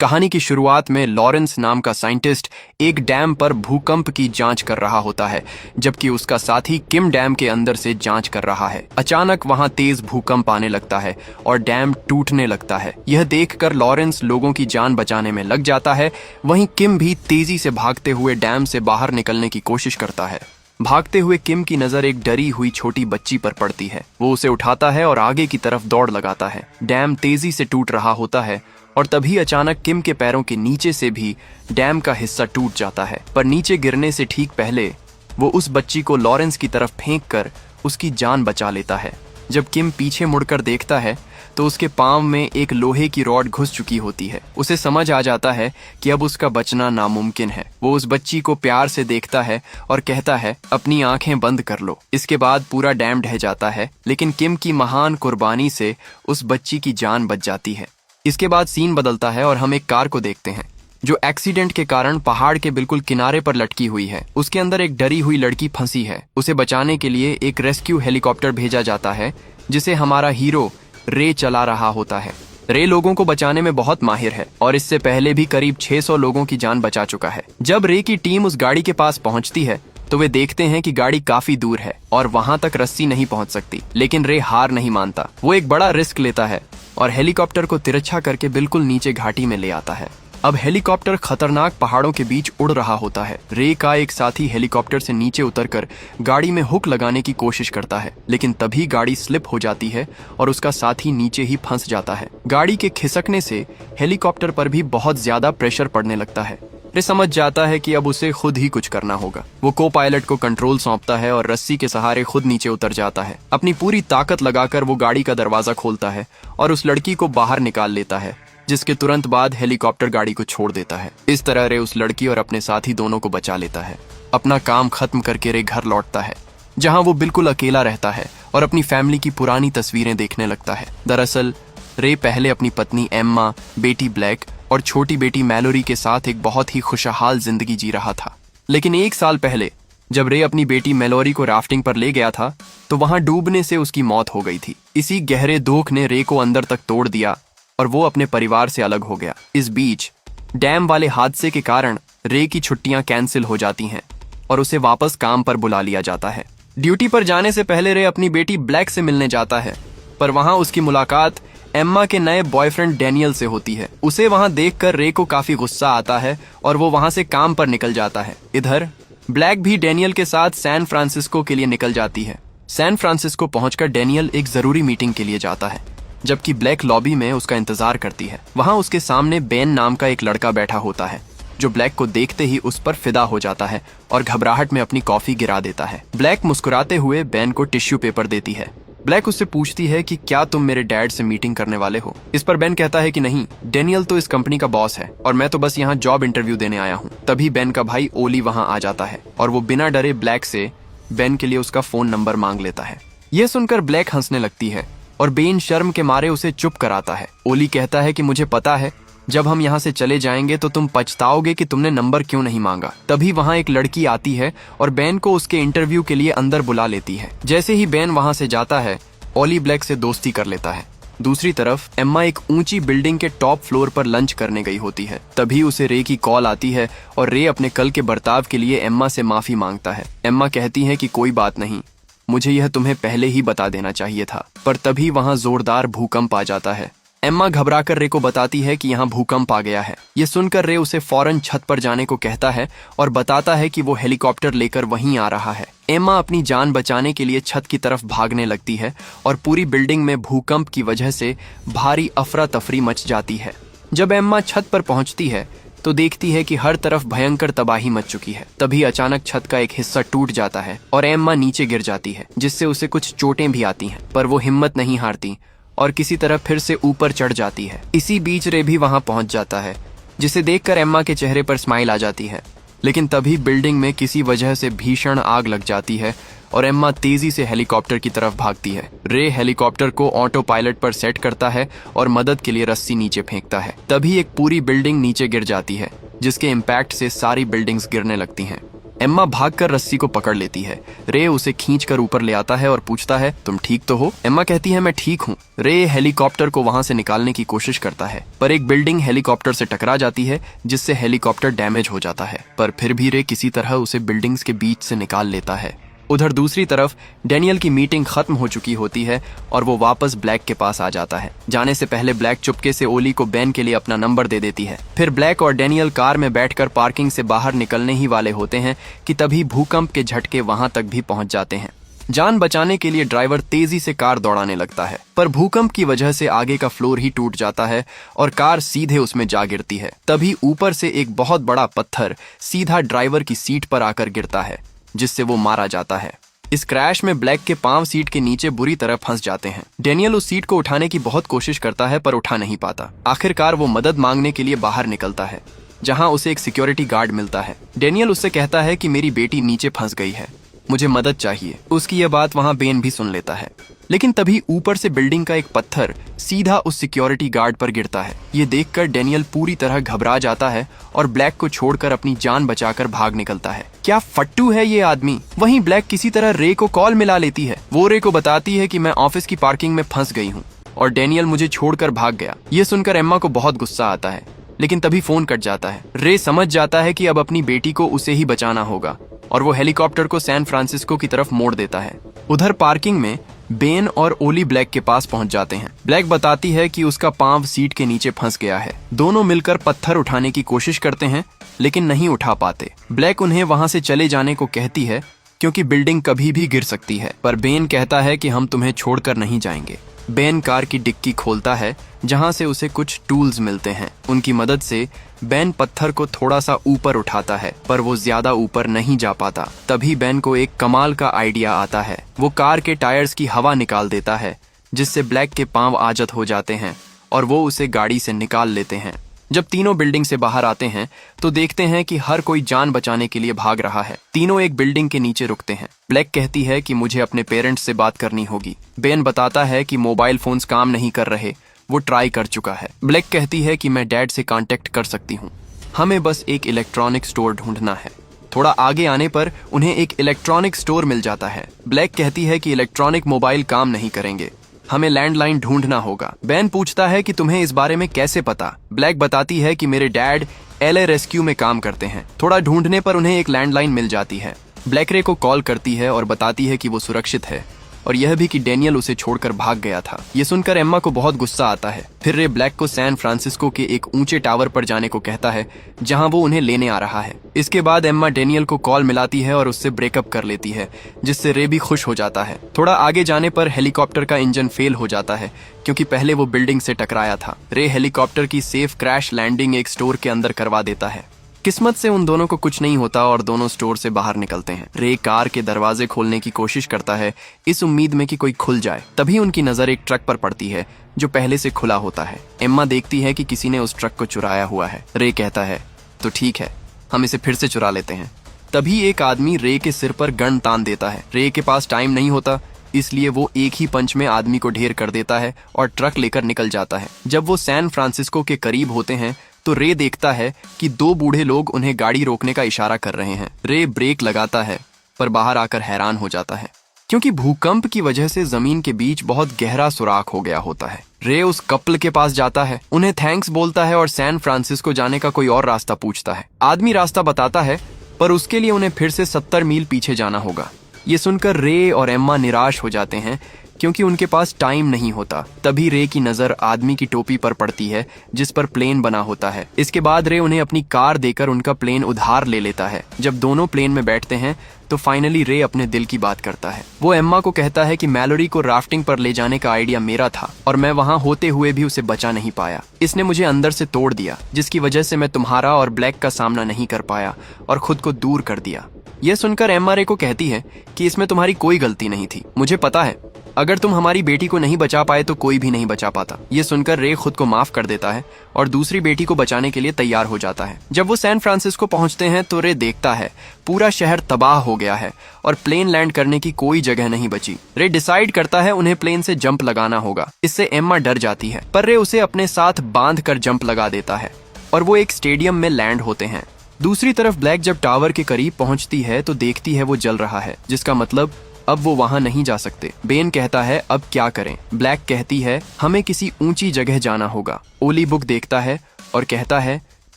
कहानी की शुरुआत में लॉरेंस नाम का साइंटिस्ट एक डैम पर भूकंप की जांच कर रहा होता है, जबकि उसका साथी किम डैम के अंदर से जांच कर रहा है। अचानक वहां तेज भूकंप आने लगता है और डैम टूटने लगता है। यह देखकर लॉरेंस लोगों की जान बचाने में लग जाता है। वहीं किम भी तेजी से भागते हुए डैम से बाहर निकलने की कोशिश करता है। भागते हुए किम की नजर एक डरी हुई छोटी बच्ची पर पड़ती है। वो उसे उठाता है और आगे की तरफ दौड़ लगाता है। डैम तेजी से टूट रहा होता है और तभी अचानक किम के पैरों के नीचे से भी डैम का हिस्सा टूट जाता है। पर नीचे गिरने से ठीक पहले वो उस बच्ची को लॉरेंस की तरफ फेंक कर उसकी जान बचा लेता है। जब किम पीछे मुड़कर देखता है तो उसके पांव में एक लोहे की रॉड घुस चुकी होती है। उसे समझ आ जाता है कि अब उसका बचना नामुमकिन है। वो उस बच्ची को प्यार से देखता है और कहता है, अपनी आंखें बंद कर लो। इसके बाद पूरा डैम ढह जाता है, लेकिन किम की महान कुर्बानी से उस बच्ची की जान बच जाती है। इसके बाद सीन बदलता है और हम एक कार को देखते हैं जो एक्सीडेंट के कारण पहाड़ के बिल्कुल किनारे पर लटकी हुई है। उसके अंदर एक डरी हुई लड़की फंसी है। उसे बचाने के लिए एक रेस्क्यू हेलीकॉप्टर भेजा जाता है, जिसे हमारा हीरो रे चला रहा होता है। रे लोगों को बचाने में बहुत माहिर है और इससे पहले भी करीब 600 लोगों की जान बचा चुका है। जब रे की टीम उस गाड़ी के पास पहुंचती है तो वे देखते हैं कि गाड़ी काफी दूर है और वहां तक रस्सी नहीं पहुंच सकती। लेकिन रे हार नहीं मानता। वो एक बड़ा रिस्क लेता है और हेलीकॉप्टर को तिरछा करके बिल्कुल नीचे घाटी में ले आता है। अब हेलीकॉप्टर खतरनाक पहाड़ों के बीच उड़ रहा होता है। रे का एक साथी हेलीकॉप्टर से नीचे उतरकर गाड़ी में हुक लगाने की कोशिश करता है, लेकिन तभी गाड़ी स्लिप हो जाती है और उसका साथी नीचे ही फंस जाता है। गाड़ी के खिसकने से हेलीकॉप्टर पर भी बहुत ज्यादा प्रेशर पड़ने लगता है। रे समझ जाता है कि अब उसे खुद ही कुछ करना होगा। वो को पायलट को कंट्रोल सौंपता है और रस्सी के सहारे खुद नीचे उतर जाता है। अपनी पूरी ताकत लगाकर वो गाड़ी का दरवाजा खोलता है और उस लड़की को बाहर निकाल लेता है, जिसके तुरंत बाद हेलीकॉप्टर गाड़ी को छोड़ देता है। इस तरह रे उस लड़की और अपने साथी दोनों को बचा लेता है। अपना काम खत्म करके रे घर लौटता है, जहां वो बिल्कुल अकेला रहता है और अपनी फैमिली की पुरानी तस्वीरें देखने लगता है। दरअसल रे पहले अपनी पत्नी एम्मा, बेटी ब्लैक और छोटी बेटी मैलोरी के साथ एक बहुत ही खुशहाल जिंदगी जी रहा था। लेकिन 1 साल पहले जब रे अपनी बेटी मैलोरी को राफ्टिंग पर ले गया था तो वहां डूबने से उसकी मौत हो गई थी। इसी गहरे दुख ने रे को अंदर तक तोड़ दिया और वो अपने परिवार से अलग हो गया। इस बीच डैम वाले हादसे के कारण रे की छुट्टियां कैंसिल हो जाती हैं और उसे वापस काम पर बुला लिया जाता है। ड्यूटी पर जाने से पहले रे अपनी बेटी ब्लैक से मिलने जाता है, पर वहां उसकी मुलाकात एम्मा के नए बॉयफ्रेंड डैनियल से होती है। उसे वहां देखकर रे को काफी गुस्सा आता है और वो वहां से काम पर निकल जाता है। इधर ब्लैक भी डैनियल के साथ सैन फ्रांसिस्को के लिए निकल जाती है। सैन फ्रांसिस्को पहुंचकर डैनियल एक जरूरी मीटिंग के लिए जाता है, जबकि ब्लैक लॉबी में उसका इंतजार करती है। वहां उसके सामने बेन नाम का एक लड़का बैठा होता है, जो ब्लैक को देखते ही उस पर फिदा हो जाता है और घबराहट में अपनी कॉफी गिरा देता है। ब्लैक मुस्कुराते हुए बेन को टिश्यू पेपर देती है। ब्लैक उससे पूछती है कि क्या तुम मेरे डैड से मीटिंग करने वाले हो। इस पर बेन कहता है कि नहीं, डैनियल तो इस कंपनी का बॉस है और मैं तो बस यहाँ जॉब इंटरव्यू देने आया हूँ। तभी बेन का भाई ओली वहाँ आ जाता है और वो बिना डरे ब्लैक से बेन के लिए उसका फोन नंबर मांग लेता है। यह सुनकर ब्लैक हंसने लगती है और बेन शर्म के मारे उसे चुप कराता है। ओली कहता है कि मुझे पता है, जब हम यहाँ से चले जाएंगे तो तुम पछताओगे कि तुमने नंबर क्यों नहीं मांगा। तभी वहाँ एक लड़की आती है और बेन को उसके इंटरव्यू के लिए अंदर बुला लेती है। जैसे ही बेन वहाँ से जाता है, ओली ब्लैक से दोस्ती कर लेता है। दूसरी तरफ एम्मा एक ऊंची बिल्डिंग के टॉप फ्लोर पर लंच करने गई होती है। तभी उसे रे की कॉल आती है और रे अपने कल के बर्ताव के लिए एम्मा से माफी मांगता है। एम्मा कहती है कि कोई बात नहीं, मुझे यह तुम्हें पहले ही बता देना चाहिए था। पर तभी वहां जोरदार भूकंप आ जाता है। एम्मा घबराकर रे को बताती है कि यहाँ भूकंप आ गया है। ये सुनकर रे उसे फौरन छत पर जाने को कहता है और बताता है कि वो हेलीकॉप्टर लेकर वहीं आ रहा है। एम्मा अपनी जान बचाने के लिए छत की तरफ भागने लगती है और पूरी बिल्डिंग में भूकंप की वजह से भारी अफरा तफरी मच जाती है। जब एम्मा छत पर पहुंचती है तो देखती है कि हर तरफ भयंकर तबाही मच चुकी है। तभी अचानक छत का एक हिस्सा टूट जाता है और एम्मा नीचे गिर जाती है, जिससे उसे कुछ चोटें भी आती हैं। पर वो हिम्मत नहीं हारती और किसी तरह फिर से ऊपर चढ़ जाती है। इसी बीच रे भी वहां पहुंच जाता है, जिसे देखकर एम्मा के चेहरे पर स्माइल आ जाती है। लेकिन तभी बिल्डिंग में किसी वजह से भीषण आग लग जाती है और एम्मा तेजी से हेलीकॉप्टर की तरफ भागती है। रे हेलीकॉप्टर को ऑटो पायलट पर सेट करता है और मदद के लिए रस्सी नीचे फेंकता है। तभी एक पूरी बिल्डिंग नीचे गिर जाती है, जिसके इम्पैक्ट से सारी बिल्डिंग्स गिरने लगती हैं। एम्मा भागकर रस्सी को पकड़ लेती है। रे उसे खींचकर ऊपर ले आता है और पूछता है, तुम ठीक तो हो? एम्मा कहती है, मैं ठीक हूँ। रे हेलीकॉप्टर को वहां से निकालने की कोशिश करता है, पर एक बिल्डिंग हेलीकॉप्टर से टकरा जाती है, जिससे हेलीकॉप्टर डैमेज हो जाता है। पर फिर भी रे किसी तरह उसे बिल्डिंग्स के बीच से निकाल लेता है। उधर दूसरी तरफ डैनियल की मीटिंग खत्म हो चुकी होती है और वो वापस ब्लैक के पास आ जाता है। जाने से पहले ब्लैक चुपके से ओली को बेन के लिए अपना नंबर दे देती है। फिर ब्लैक और डैनियल कार में बैठकर पार्किंग से बाहर निकलने ही वाले होते हैं कि तभी भूकंप के झटके वहां तक भी पहुंच जाते हैं। जान बचाने के लिए ड्राइवर तेजी से कार दौड़ाने लगता है, पर भूकंप की वजह से आगे का फ्लोर ही टूट जाता है और कार सीधे उसमें जा गिरती है। तभी ऊपर से एक बहुत बड़ा पत्थर सीधा ड्राइवर की सीट पर आकर गिरता है, जिससे वो मारा जाता है। इस क्रैश में ब्लैक के पांव सीट के नीचे बुरी तरह फंस जाते हैं। डैनियल उस सीट को उठाने की बहुत कोशिश करता है, पर उठा नहीं पाता। आखिरकार वो मदद मांगने के लिए बाहर निकलता है, जहां उसे एक सिक्योरिटी गार्ड मिलता है। डैनियल उससे कहता है कि मेरी बेटी नीचे फंस गई है, मुझे मदद चाहिए। उसकी यह बात वहां बेन भी सुन लेता है, लेकिन तभी ऊपर से बिल्डिंग का एक पत्थर सीधा उस सिक्योरिटी गार्ड पर गिरता है। ये देखकर डैनियल पूरी तरह घबरा जाता है और ब्लैक को छोड़कर अपनी जान बचाकर भाग निकलता है। क्या फट्टू है ये आदमी। वहीं ब्लैक किसी तरह रे को कॉल मिला लेती है। वो रे को बताती है कि मैं ऑफिस की पार्किंग में फंस गई हूँ और डैनियल मुझे छोड़कर भाग गया। ये सुनकर एम्मा को बहुत गुस्सा आता है, लेकिन तभी फोन कट जाता है। रे समझ जाता है कि अब अपनी बेटी को उसे ही बचाना होगा और वो हेलीकॉप्टर को सैन फ्रांसिस्को की तरफ मोड़ देता है। उधर पार्किंग में बेन और ओली ब्लैक के पास पहुंच जाते हैं। ब्लैक बताती है कि उसका पांव सीट के नीचे फंस गया है। दोनों मिलकर पत्थर उठाने की कोशिश करते हैं, लेकिन नहीं उठा पाते। ब्लैक उन्हें वहां से चले जाने को कहती है, क्योंकि बिल्डिंग कभी भी गिर सकती है, पर बेन कहता है कि हम तुम्हें छोड़कर नहीं जाएंगे। बेन कार की डिक्की खोलता है, जहां से उसे कुछ टूल्स मिलते हैं। उनकी मदद से बेन पत्थर को थोड़ा सा ऊपर उठाता है, पर वो ज्यादा ऊपर नहीं जा पाता। तभी बेन को एक कमाल का आइडिया आता है। वो कार के टायर्स की हवा निकाल देता है, जिससे ब्लैक के पांव आजत हो जाते हैं और वो उसे गाड़ी से निकाल लेते हैं। जब तीनों बिल्डिंग से बाहर आते हैं तो देखते हैं कि हर कोई जान बचाने के लिए भाग रहा है। तीनों एक बिल्डिंग के नीचे रुकते हैं। ब्लैक कहती है कि मुझे अपने पेरेंट्स से बात करनी होगी। बेन बताता है कि मोबाइल फोन्स काम नहीं कर रहे, वो ट्राई कर चुका है। ब्लैक कहती है कि मैं डैड से कांटेक्ट कर सकती हूँ, हमें बस एक इलेक्ट्रॉनिक स्टोर ढूंढना है। थोड़ा आगे आने पर उन्हें एक इलेक्ट्रॉनिक स्टोर मिल जाता है। ब्लैक कहती है कि इलेक्ट्रॉनिक मोबाइल काम नहीं करेंगे, हमें लैंडलाइन ढूंढना होगा। बेन पूछता है कि तुम्हें इस बारे में कैसे पता। ब्लैक बताती है कि मेरे डैड LA रेस्क्यू में काम करते हैं। थोड़ा ढूंढने पर उन्हें एक लैंडलाइन मिल जाती है। ब्लैक रे को कॉल करती है और बताती है कि वो सुरक्षित है और यह भी कि डैनियल उसे छोड़कर भाग गया था। ये सुनकर एम्मा को बहुत गुस्सा आता है। फिर रे ब्लैक को सैन फ्रांसिस्को के एक ऊंचे टावर पर जाने को कहता है, जहां वो उन्हें लेने आ रहा है। इसके बाद एम्मा डैनियल को कॉल मिलाती है और उससे ब्रेकअप कर लेती है, जिससे रे भी खुश हो जाता है। थोड़ा आगे जाने पर हेलीकॉप्टर का इंजन फेल हो जाता है, क्योंकि पहले वो बिल्डिंग से टकराया था। रे हेलीकॉप्टर की सेफ क्रैश लैंडिंग एक स्टोर के अंदर करवा देता है। किस्मत से उन दोनों को कुछ नहीं होता और दोनों स्टोर से बाहर निकलते हैं। रे कार के दरवाजे खोलने की कोशिश करता है, इस उम्मीद में कि कोई खुल जाए। तभी उनकी नजर एक ट्रक पर पड़ती है, जो पहले से खुला होता है। एम्मा देखती है कि किसी ने उस ट्रक को चुराया हुआ है। रे कहता है, तो ठीक है, हम इसे फिर से चुरा लेते हैं। तभी एक आदमी रे के सिर पर गन तान देता है। रे के पास टाइम नहीं होता, इसलिए वो एक ही पंच में आदमी को ढेर कर देता है और ट्रक लेकर निकल जाता है। जब वो सैन फ्रांसिस्को के करीब होते हैं तो रे देखता है कि दो बूढ़े लोग उन्हें गाड़ी रोकने का इशारा कर रहे हैं। रे ब्रेक लगाता है, पर बाहर आकर हैरान हो जाता है, क्योंकि भूकंप की वजह से जमीन के बीच बहुत गहरा सुराख हो गया होता है। रे उस कपल के पास जाता है, उन्हें थैंक्स बोलता है और सैन फ्रांसिस्को जाने का कोई और रास्ता पूछता है। आदमी रास्ता बताता है, पर उसके लिए उन्हें फिर से 70 मील पीछे जाना होगा। ये सुनकर रे और एम्मा निराश हो जाते हैं, क्योंकि उनके पास टाइम नहीं होता। तभी रे की नजर आदमी की टोपी पर पड़ती है, जिस पर प्लेन बना होता है। इसके बाद रे उन्हें अपनी कार देकर उनका प्लेन उधार ले लेता है। जब दोनों प्लेन में बैठते हैं तो फाइनली रे अपने दिल की बात करता है। वो एम्मा को कहता है कि मैलोरी को राफ्टिंग पर ले जाने का आइडिया मेरा था और मैं वहां होते हुए भी उसे बचा नहीं पाया। इसने मुझे अंदर से तोड़ दिया, जिसकी वजह से मैं तुम्हारा और ब्लैक का सामना नहीं कर पाया और खुद को दूर कर दिया। यह सुनकर एम्मा रे को कहती है कि इसमें तुम्हारी कोई गलती नहीं थी। मुझे पता है, अगर तुम हमारी बेटी को नहीं बचा पाए तो कोई भी नहीं बचा पाता। ये सुनकर रे खुद को माफ कर देता है और दूसरी बेटी को बचाने के लिए तैयार हो जाता है। जब वो सैन फ्रांसिस्को पहुंचते हैं तो रे देखता है पूरा शहर तबाह हो गया है और प्लेन लैंड करने की कोई जगह नहीं बची। रे डिसाइड करता है उन्हें प्लेन से जंप लगाना होगा। इससे एम्मा डर जाती है, पर रे उसे अपने साथ बांध कर जंप लगा देता है और वो एक स्टेडियम में लैंड होते हैं। दूसरी तरफ ब्लैक जब टावर के करीब पहुंचती है तो देखती है वो जल रहा है, जिसका मतलब अब वो वहां नहीं जा सकते। बेन कहता है अब क्या करें। ब्लैक कहती है हमें किसी ऊंची जगह जाना होगा। ओली बुक देखता है और कहता है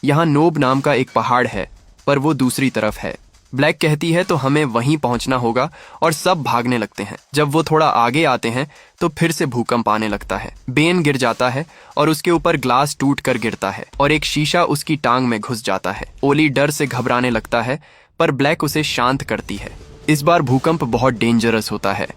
यहाँ नोब नाम का एक पहाड़ है, पर वो दूसरी तरफ है। ब्लैक कहती है तो हमें वहीं पहुंचना होगा और सब भागने लगते हैं। जब वो थोड़ा आगे आते हैं तो फिर से भूकंप आने लगता है। बेन गिर जाता है और उसके ऊपर ग्लास टूट कर गिरता है और एक शीशा उसकी टांग में घुस जाता है। ओली डर से घबराने लगता है, पर ब्लैक उसे शांत करती है। इस बार भूकंप बहुत डेंजरस होता है।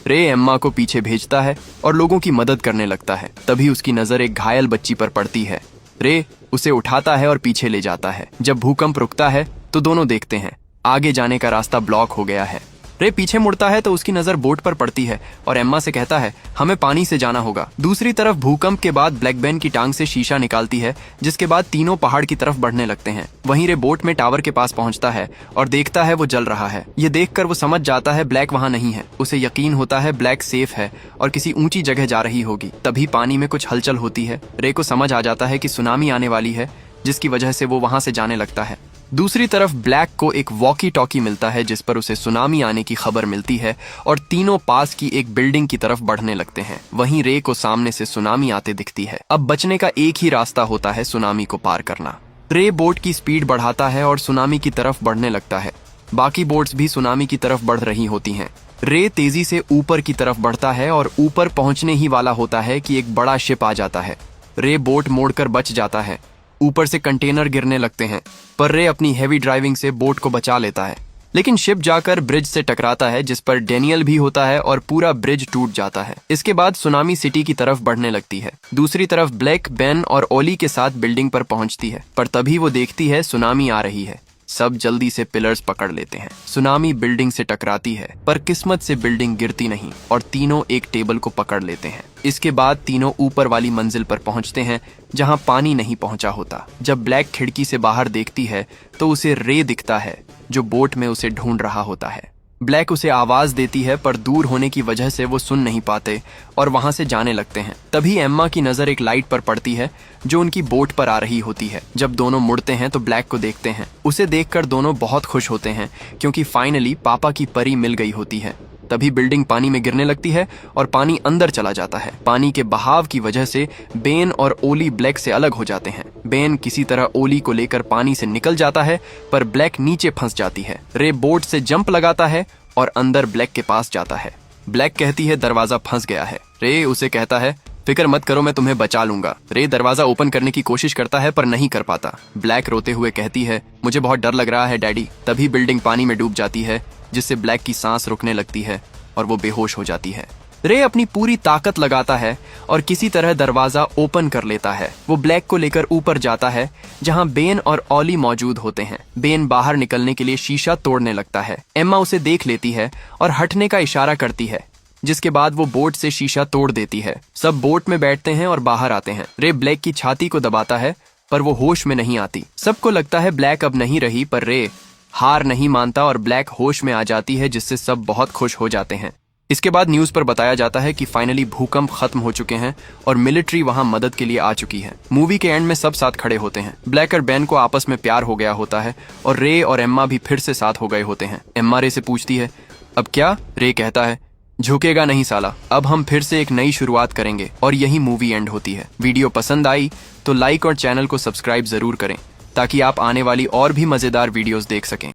रे एम्मा को पीछे भेजता है और लोगों की मदद करने लगता है। तभी उसकी नजर एक घायल बच्ची पर पड़ती है। रे उसे उठाता है और पीछे ले जाता है। जब भूकंप रुकता है तो दोनों देखते हैं आगे जाने का रास्ता ब्लॉक हो गया है। रे पीछे मुड़ता है तो उसकी नजर बोट पर पड़ती है और एम्मा से कहता है हमें पानी से जाना होगा। दूसरी तरफ भूकंप के बाद ब्लैक बेन की टांग से शीशा निकालती है, जिसके बाद तीनों पहाड़ की तरफ बढ़ने लगते हैं। वहीं रे बोट में टावर के पास पहुंचता है और देखता है वो जल रहा है। ये देखकर वो समझ जाता है ब्लैक वहां नहीं है। उसे यकीन होता है ब्लैक सेफ है और किसी ऊंची जगह जा रही होगी। तभी पानी में कुछ हलचल होती है। रे को समझ आ जाता है कि सुनामी आने वाली है, जिसकी वजह से वो वहां से जाने लगता है। दूसरी तरफ ब्लैक को एक वॉकी टॉकी मिलता है, जिस पर उसे सुनामी आने की खबर मिलती है और तीनों पास की एक बिल्डिंग की तरफ बढ़ने लगते हैं। वहीं रे को सामने से सुनामी आते दिखती है। अब बचने का एक ही रास्ता होता है, सुनामी को पार करना। रे बोट की स्पीड बढ़ाता है और सुनामी की तरफ बढ़ने लगता है। बाकी बोट्स भी सुनामी की तरफ बढ़ रही होती हैं। रे तेजी से ऊपर की तरफ बढ़ता है और ऊपर पहुंचने ही वाला होता है कि एक बड़ा शिप आ जाता है। रे बोट मोड़कर बच जाता है। ऊपर से कंटेनर गिरने लगते हैं, पर रे अपनी हेवी ड्राइविंग से बोट को बचा लेता है। लेकिन शिप जाकर ब्रिज से टकराता है, जिस पर डेनियल भी होता है और पूरा ब्रिज टूट जाता है। इसके बाद सुनामी सिटी की तरफ बढ़ने लगती है। दूसरी तरफ ब्लैक, बेन और ओली के साथ बिल्डिंग पर पहुंचती है, पर तभी वो देखती है सुनामी आ रही है। सब जल्दी से पिलर्स पकड़ लेते हैं। सुनामी बिल्डिंग से टकराती है, पर किस्मत से बिल्डिंग गिरती नहीं और तीनों एक टेबल को पकड़ लेते हैं। इसके बाद तीनों ऊपर वाली मंजिल पर पहुंचते हैं, जहां पानी नहीं पहुंचा होता। जब ब्लैक खिड़की से बाहर देखती है तो उसे रे दिखता है, जो बोट में उसे ढूंढ रहा होता है। ब्लैक उसे आवाज देती है, पर दूर होने की वजह से वो सुन नहीं पाते और वहां से जाने लगते हैं। तभी एम्मा की नजर एक लाइट पर पड़ती है, जो उनकी बोट पर आ रही होती है। जब दोनों मुड़ते हैं तो ब्लैक को देखते हैं। उसे देखकर दोनों बहुत खुश होते हैं, क्योंकि फाइनली पापा की परी मिल गई होती है। तभी बिल्डिंग पानी में गिरने लगती है और पानी अंदर चला जाता है। पानी के बहाव की वजह से बेन और ओली ब्लैक से अलग हो जाते हैं। बेन किसी तरह ओली को लेकर पानी से निकल जाता है, पर ब्लैक नीचे फंस जाती है। रे बोट से जंप लगाता है और अंदर ब्लैक के पास जाता है। ब्लैक कहती है दरवाजा फंस गया है। रे उसे कहता है फिक्र मत करो, मैं तुम्हें बचा लूंगा। रे दरवाजा ओपन करने की कोशिश करता है, पर नहीं कर पाता। ब्लैक रोते हुए कहती है मुझे बहुत डर लग रहा है डैडी। तभी बिल्डिंग पानी में डूब जाती है, जिससे ब्लैक की सांस रुकने लगती है और वो बेहोश हो जाती है। रे अपनी पूरी ताकत लगाता है और किसी तरह दरवाजा ओपन कर लेता है। वो ब्लैक को लेकर ऊपर जाता है, जहां बेन और ओली मौजूद होते हैं। बेन बाहर निकलने के लिए शीशा तोड़ने लगता है। एम्मा उसे देख लेती है और हटने का इशारा करती है, जिसके बाद वो बोट से शीशा तोड़ देती है। सब बोट में बैठते हैं और बाहर आते हैं। रे ब्लैक की छाती को दबाता है, पर वो होश में नहीं आती। सबको लगता है ब्लैक अब नहीं रही, पर रे हार नहीं मानता और ब्लैक होश में आ जाती है, जिससे सब बहुत खुश हो जाते हैं। इसके बाद न्यूज पर बताया जाता है कि फाइनली भूकंप खत्म हो चुके हैं और मिलिट्री वहां मदद के लिए आ चुकी है। मूवी के एंड में सब साथ खड़े होते हैं। ब्लैक और बेन को आपस में प्यार हो गया होता है और रे और एम्मा भी फिर से साथ हो गए होते हैं। एम्मा रे से पूछती है अब क्या? रे कहता है झुकेगा नहीं साला, अब हम फिर से एक नई शुरुआत करेंगे। और यही मूवी एंड होती है। वीडियो पसंद आई तो लाइक और चैनल को सब्सक्राइब जरूर करें, ताकि आप आने वाली और भी मजेदार वीडियोस देख सकें।